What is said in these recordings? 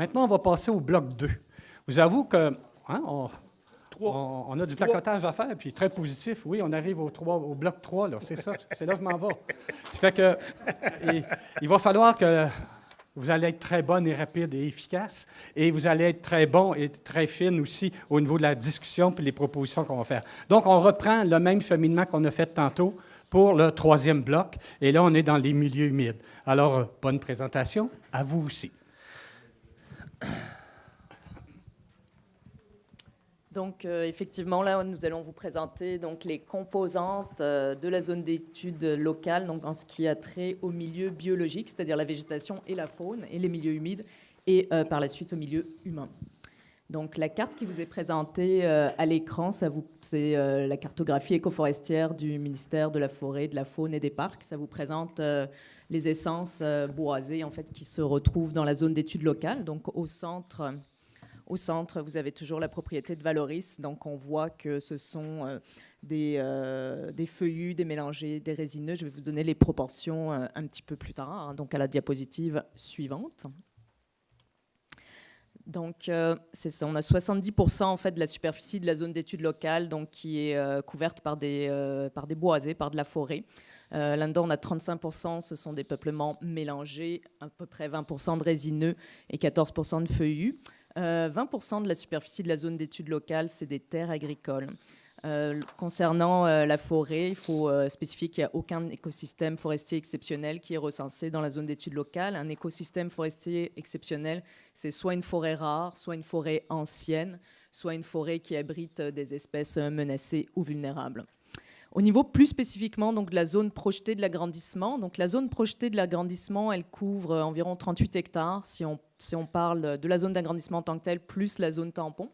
Maintenant, on va passer au bloc 2. Vous avouez que hein, on a du placotage à faire, puis très positif. Oui, on arrive au bloc 3, là, c'est ça, c'est là que je m'en vais. Ça fait que il va falloir que vous allez être très bonne et rapide et efficace, et vous allez être très bon et très fine aussi au niveau de la discussion et les propositions qu'on va faire. Donc, on reprend le même cheminement qu'on a fait tantôt pour le troisième bloc, et là, on est dans les milieux humides. Alors, bonne présentation, à vous aussi. Donc, effectivement, là, nous allons vous présenter donc, les composantes de la zone d'étude locale, donc en ce qui a trait au milieu biologique, c'est-à-dire la végétation et la faune, et les milieux humides, et par la suite au milieu humain. Donc, la carte qui vous est présentée à l'écran, c'est la cartographie écoforestière du ministère de la Forêt, de la Faune et des Parcs. Ça vous présente les essences boisées, en fait, qui se retrouvent dans la zone d'étude locale, donc au centre. Au centre, vous avez toujours la propriété de Valoris, donc on voit que ce sont des feuillus, des mélangés, des résineux. Je vais vous donner les proportions un petit peu plus tard, hein, donc à la diapositive suivante. Donc, c'est ça, on a 70% en fait de la superficie de la zone d'étude locale, donc qui est couverte par des boisés, par de la forêt. Là-dedans, on a 35%, ce sont des peuplements mélangés, à peu près 20% de résineux et 14% de feuillus. 20% de la superficie de la zone d'étude locale, c'est des terres agricoles. Concernant la forêt, il faut spécifier qu'il n'y a aucun écosystème forestier exceptionnel qui est recensé dans la zone d'étude locale. Un écosystème forestier exceptionnel, c'est soit une forêt rare, soit une forêt ancienne, soit une forêt qui abrite des espèces menacées ou vulnérables. Au niveau plus spécifiquement donc, de la zone projetée de l'agrandissement, donc la zone projetée de l'agrandissement, elle couvre environ 38 hectares si on parle de la zone d'agrandissement en tant que telle, plus la zone tampon.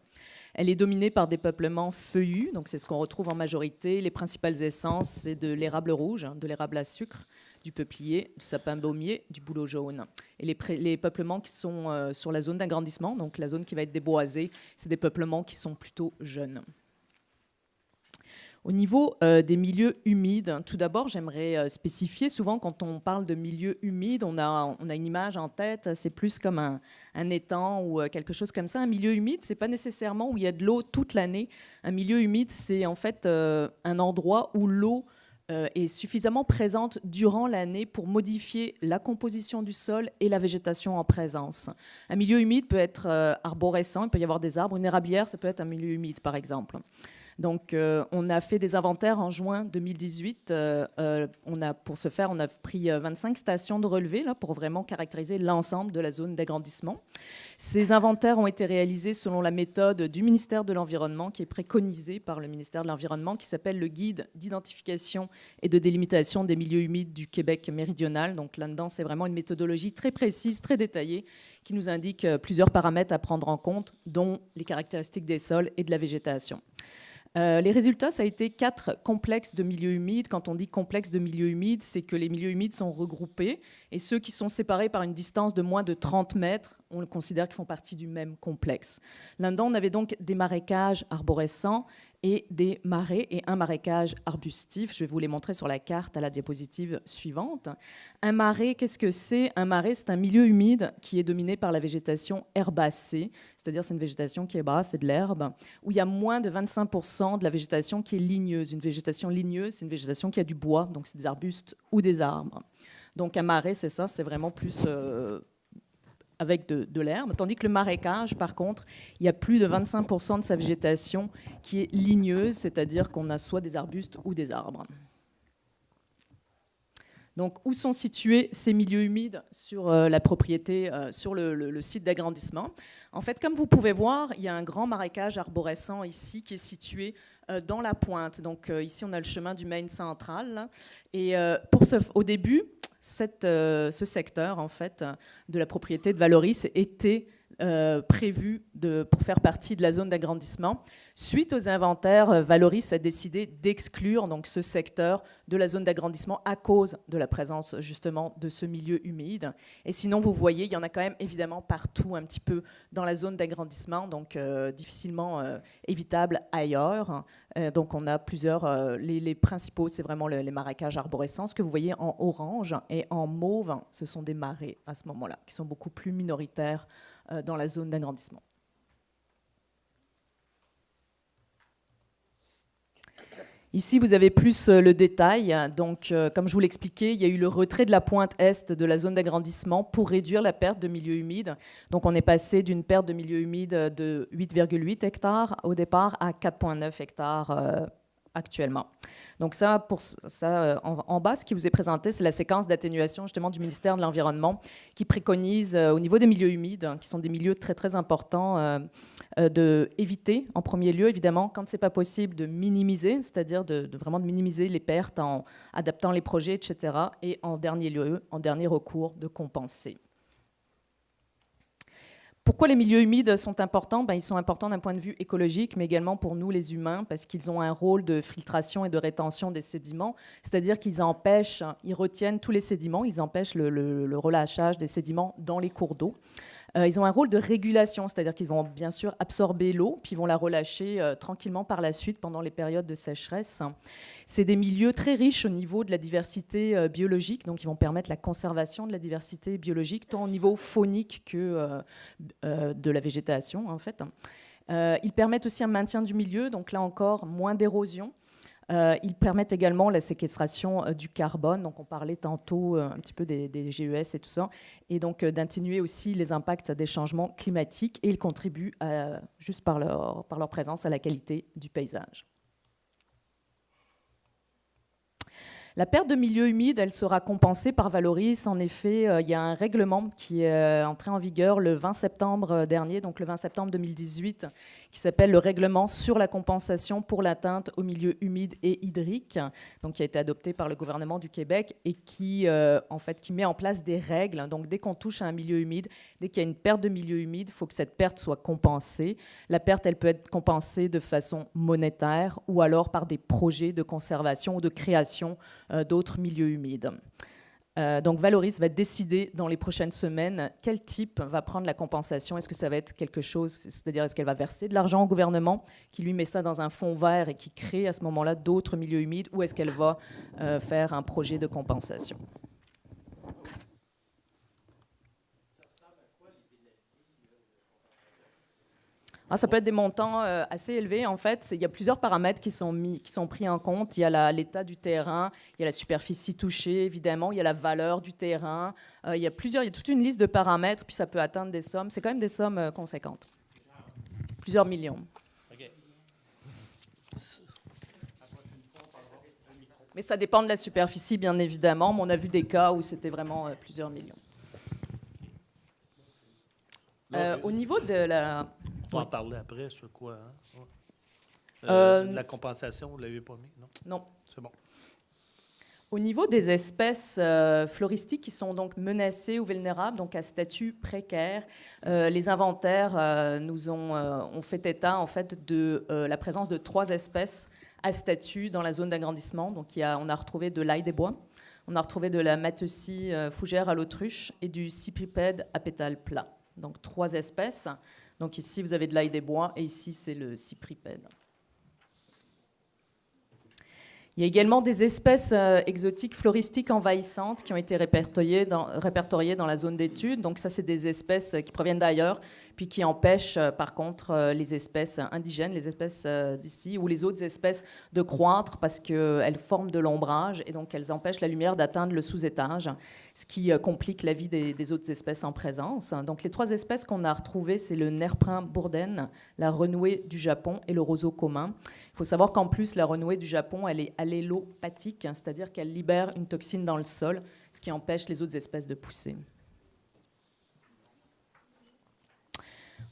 Elle est dominée par des peuplements feuillus, donc c'est ce qu'on retrouve en majorité. Les principales essences, c'est de l'érable rouge, de l'érable à sucre, du peuplier, du sapin baumier, du bouleau jaune. Et les peuplements qui sont sur la zone d'agrandissement, donc la zone qui va être déboisée, c'est des peuplements qui sont plutôt jeunes. Au niveau des milieux humides, tout d'abord, j'aimerais spécifier, souvent quand on parle de milieux humides, on a une image en tête, c'est plus comme un étang ou quelque chose comme ça. Un milieu humide, ce n'est pas nécessairement où il y a de l'eau toute l'année. Un milieu humide, c'est en fait un endroit où l'eau est suffisamment présente durant l'année pour modifier la composition du sol et la végétation en présence. Un milieu humide peut être arborescent, il peut y avoir des arbres. Une érablière, ça peut être un milieu humide, par exemple. Donc, on a fait des inventaires en juin 2018. Pour ce faire, on a pris 25 stations de relevé là, pour vraiment caractériser l'ensemble de la zone d'agrandissement. Ces inventaires ont été réalisés selon la méthode du ministère de l'Environnement qui est préconisée par le ministère de l'Environnement, qui s'appelle le Guide d'identification et de délimitation des milieux humides du Québec méridional. Donc là-dedans, c'est vraiment une méthodologie très précise, très détaillée, qui nous indique plusieurs paramètres à prendre en compte, dont les caractéristiques des sols et de la végétation. Les résultats, ça a été 4 complexes de milieux humides. Quand on dit complexe de milieux humides, c'est que les milieux humides sont regroupés et ceux qui sont séparés par une distance de moins de 30 mètres, on le considère qu'ils font partie du même complexe. Là-dedans, on avait donc des marécages arborescents et des marais et un marécage arbustif. Je vais vous les montrer sur la carte à la diapositive suivante. Un marais, qu'est-ce que c'est? Un marais, c'est un milieu humide qui est dominé par la végétation herbacée, c'est-à-dire c'est une végétation qui est basse, c'est de l'herbe, où il y a moins de 25% de la végétation qui est ligneuse. Une végétation ligneuse, c'est une végétation qui a du bois, donc c'est des arbustes ou des arbres. Donc un marais, c'est ça, c'est vraiment plus avec de l'herbe, tandis que le marécage, par contre, il y a plus de 25% de sa végétation qui est ligneuse, c'est-à-dire qu'on a soit des arbustes ou des arbres. Donc, où sont situés ces milieux humides sur la propriété, sur le site d'agrandissement? En fait, comme vous pouvez voir, il y a un grand marécage arborescent ici qui est situé dans la pointe. Donc, ici, on a le chemin du Maine central. Là. Et au début, ce secteur en fait, de la propriété de Valoris était prévu pour faire partie de la zone d'agrandissement. Suite aux inventaires, Valoris a décidé d'exclure donc, ce secteur de la zone d'agrandissement à cause de la présence justement de ce milieu humide. Et sinon, vous voyez, il y en a quand même évidemment partout un petit peu dans la zone d'agrandissement, donc difficilement évitable ailleurs. Donc on a plusieurs, les principaux, c'est vraiment les marécages arborescents. Ce que vous voyez en orange et en mauve, ce sont des marais à ce moment-là, qui sont beaucoup plus minoritaires dans la zone d'agrandissement. Ici, vous avez plus le détail. Donc, comme je vous l'expliquais, il y a eu le retrait de la pointe est de la zone d'agrandissement pour réduire la perte de milieu humide. Donc, on est passé d'une perte de milieu humide de 8,8 hectares au départ à 4,9 hectares actuellement. Donc ça, en bas, ce qui vous est présenté, c'est la séquence d'atténuation justement du ministère de l'Environnement qui préconise au niveau des milieux humides, qui sont des milieux très, très importants, d'éviter en premier lieu, évidemment, quand ce n'est pas possible, de minimiser, c'est-à-dire vraiment de minimiser les pertes en adaptant les projets, etc. Et en dernier lieu, en dernier recours, de compenser. Pourquoi les milieux humides sont importants? Ils sont importants d'un point de vue écologique, mais également pour nous, les humains, parce qu'ils ont un rôle de filtration et de rétention des sédiments, c'est-à-dire qu'ils empêchent, ils retiennent tous les sédiments, ils empêchent le relâchage des sédiments dans les cours d'eau. Ils ont un rôle de régulation, c'est-à-dire qu'ils vont bien sûr absorber l'eau, puis ils vont la relâcher tranquillement par la suite pendant les périodes de sécheresse. C'est des milieux très riches au niveau de la diversité biologique, donc ils vont permettre la conservation de la diversité biologique, tant au niveau faunique que de la végétation, en fait. Ils permettent aussi un maintien du milieu, donc là encore, moins d'érosion. Ils permettent également la séquestration du carbone, donc on parlait tantôt un petit peu des GES et tout ça, et donc d'atténuer aussi les impacts des changements climatiques, et ils contribuent juste par leur présence à la qualité du paysage. La perte de milieu humide, elle sera compensée par Valoris. En effet, il y a un règlement qui est entré en vigueur le 20 septembre dernier, donc le 20 septembre 2018, qui s'appelle le règlement sur la compensation pour l'atteinte aux milieux humides et hydriques, donc qui a été adopté par le gouvernement du Québec et qui met en place des règles. Donc dès qu'on touche à un milieu humide, dès qu'il y a une perte de milieu humide, il faut que cette perte soit compensée. La perte, elle peut être compensée de façon monétaire ou alors par des projets de conservation ou de création d'autres milieux humides. Donc Valoris va décider dans les prochaines semaines quel type va prendre la compensation. Est-ce que ça va être quelque chose, c'est-à-dire est-ce qu'elle va verser de l'argent au gouvernement qui lui met ça dans un fonds vert et qui crée à ce moment-là d'autres milieux humides, ou est-ce qu'elle va faire un projet de compensation? Ça peut être des montants assez élevés. En fait, il y a plusieurs paramètres qui sont pris en compte. Il y a l'état du terrain, il y a la superficie touchée, évidemment, il y a la valeur du terrain. Il y a toute une liste de paramètres, puis ça peut atteindre des sommes. C'est quand même des sommes conséquentes. Plusieurs millions. Okay. Mais ça dépend de la superficie, bien évidemment. Mais on a vu des cas où c'était vraiment plusieurs millions. Au niveau de la... On va en parler après sur quoi? Hein? La compensation, vous ne l'avez pas mis, non? Non. C'est bon. Au niveau des espèces floristiques qui sont donc menacées ou vulnérables, donc à statut précaire, les inventaires nous ont fait état en fait de la présence de 3 espèces à statut dans la zone d'agrandissement. Donc on a retrouvé de l'ail des bois, on a retrouvé de la Matteusie fougère à l'autruche et du cypripède à pétales plats. Donc 3 espèces. Donc ici, vous avez de l'ail des bois et ici, c'est le cypripède. Il y a également des espèces exotiques floristiques envahissantes qui ont été répertoriées dans la zone d'étude. Donc ça, c'est des espèces qui proviennent d'ailleurs, puis qui empêchent par contre les espèces indigènes, les espèces d'ici, ou les autres espèces de croître parce qu'elles forment de l'ombrage et donc elles empêchent la lumière d'atteindre le sous-étage, ce qui complique la vie des autres espèces en présence. Donc les 3 espèces qu'on a retrouvées, c'est le nerprin bourdaine, la renouée du Japon et le roseau commun. Il faut savoir qu'en plus, la renouée du Japon, elle est allélopathique, c'est-à-dire qu'elle libère une toxine dans le sol, ce qui empêche les autres espèces de pousser.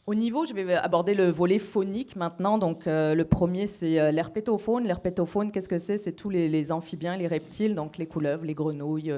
Au niveau, je vais aborder le volet faunique maintenant. Donc, le premier, c'est l'herpétofaune. L'herpétofaune, qu'est-ce que c'est? C'est tous les amphibiens, les reptiles, donc les couleuvres, les grenouilles,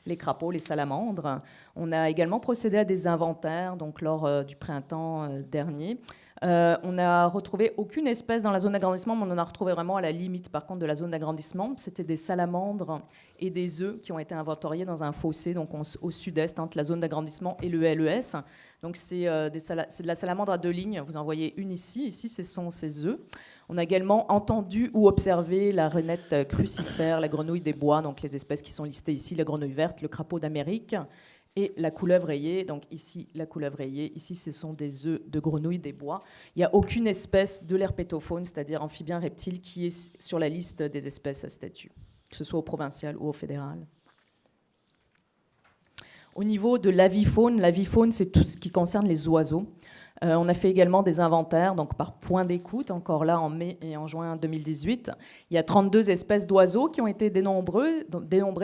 les crapauds, les salamandres. On a également procédé à des inventaires donc, lors du printemps dernier. On n'a retrouvé aucune espèce dans la zone d'agrandissement, mais on en a retrouvé vraiment à la limite, par contre, de la zone d'agrandissement. C'était des salamandres et des œufs qui ont été inventoriés dans un fossé, donc au sud-est, entre la zone d'agrandissement et le LES. Donc, c'est de la salamandre à 2 lignes. Vous en voyez une ici. Ici, ce sont ces œufs. On a également entendu ou observé la renette crucifère, la grenouille des bois, donc les espèces qui sont listées ici, la grenouille verte, le crapaud d'Amérique et la couleuvre rayée. Donc ici, la couleuvre rayée, ici, ce sont des œufs de grenouilles des bois. Il n'y a aucune espèce de l'herpétofaune, c'est-à-dire amphibien reptile, qui est sur la liste des espèces à statut, que ce soit au provincial ou au fédéral. Au niveau de l'avifaune, c'est tout ce qui concerne les oiseaux. On a fait également des inventaires, donc par point d'écoute, encore là en mai et en juin 2018. Il y a 32 espèces d'oiseaux qui ont été dénombrées,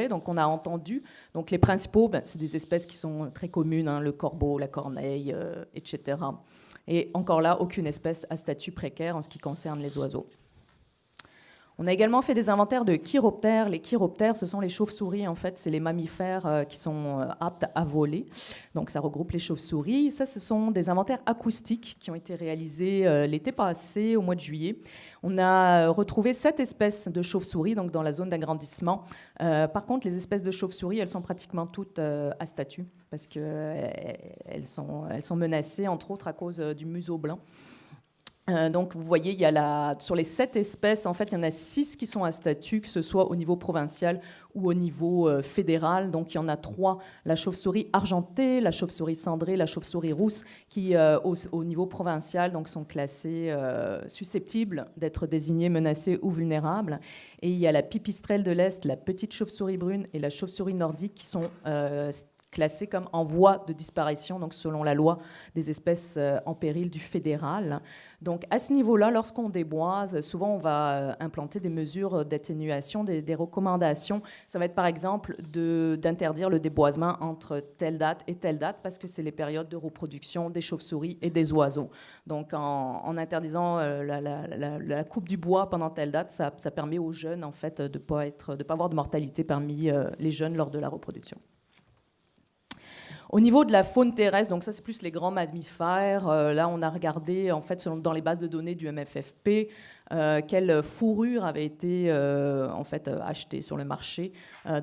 donc on a entendu. Donc les principaux, c'est des espèces qui sont très communes, hein, le corbeau, la corneille, etc. Et encore là, aucune espèce à statut précaire en ce qui concerne les oiseaux. On a également fait des inventaires de chiroptères. Les chiroptères, ce sont les chauves-souris, en fait, c'est les mammifères qui sont aptes à voler. Donc ça regroupe les chauves-souris. Ça, ce sont des inventaires acoustiques qui ont été réalisés l'été passé, au mois de juillet. On a retrouvé 7 espèces de chauves-souris donc dans la zone d'agrandissement. Par contre, les espèces de chauves-souris, elles sont pratiquement toutes à statut parce qu'elles sont menacées, entre autres, à cause du museau blanc. Donc, vous voyez, il y a sur les 7 espèces, en fait, il y en a 6 qui sont à statut, que ce soit au niveau provincial ou au niveau fédéral. Donc, il y en a 3, la chauve-souris argentée, la chauve-souris cendrée, la chauve-souris rousse, qui, au niveau provincial, donc, sont classées susceptibles d'être désignées menacées ou vulnérables. Et il y a la pipistrelle de l'Est, la petite chauve-souris brune et la chauve-souris nordique qui sont classées comme en voie de disparition, donc selon la loi des espèces en péril du fédéral. Donc à ce niveau-là, lorsqu'on déboise, souvent on va implanter des mesures d'atténuation, des recommandations. Ça va être par exemple d'interdire le déboisement entre telle date et telle date parce que c'est les périodes de reproduction des chauves-souris et des oiseaux. Donc en interdisant la coupe du bois pendant telle date, ça permet aux jeunes en fait, de ne pas avoir de mortalité parmi les jeunes lors de la reproduction. Au niveau de la faune terrestre, donc ça c'est plus les grands mammifères. Là, on a regardé en fait dans les bases de données du MFFP quelle fourrure avait été en fait achetée sur le marché.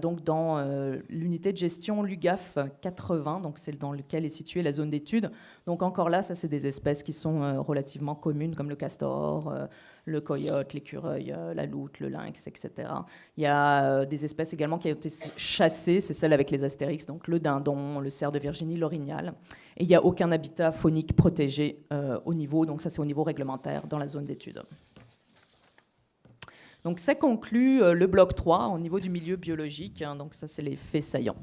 Donc dans l'unité de gestion LUGAF 80, donc c'est dans lequel est située la zone d'étude. Donc encore là, ça c'est des espèces qui sont relativement communes comme le castor, le coyote, l'écureuil, la loutre, le lynx, etc. Il y a des espèces également qui ont été chassées, c'est celles avec les astérix, donc le dindon, le cerf de Virginie, l'orignal. Et il n'y a aucun habitat faunique protégé au niveau, donc ça c'est au niveau réglementaire dans la zone d'étude. Donc ça conclut le bloc 3 au niveau du milieu biologique, hein, donc ça c'est les faits saillants.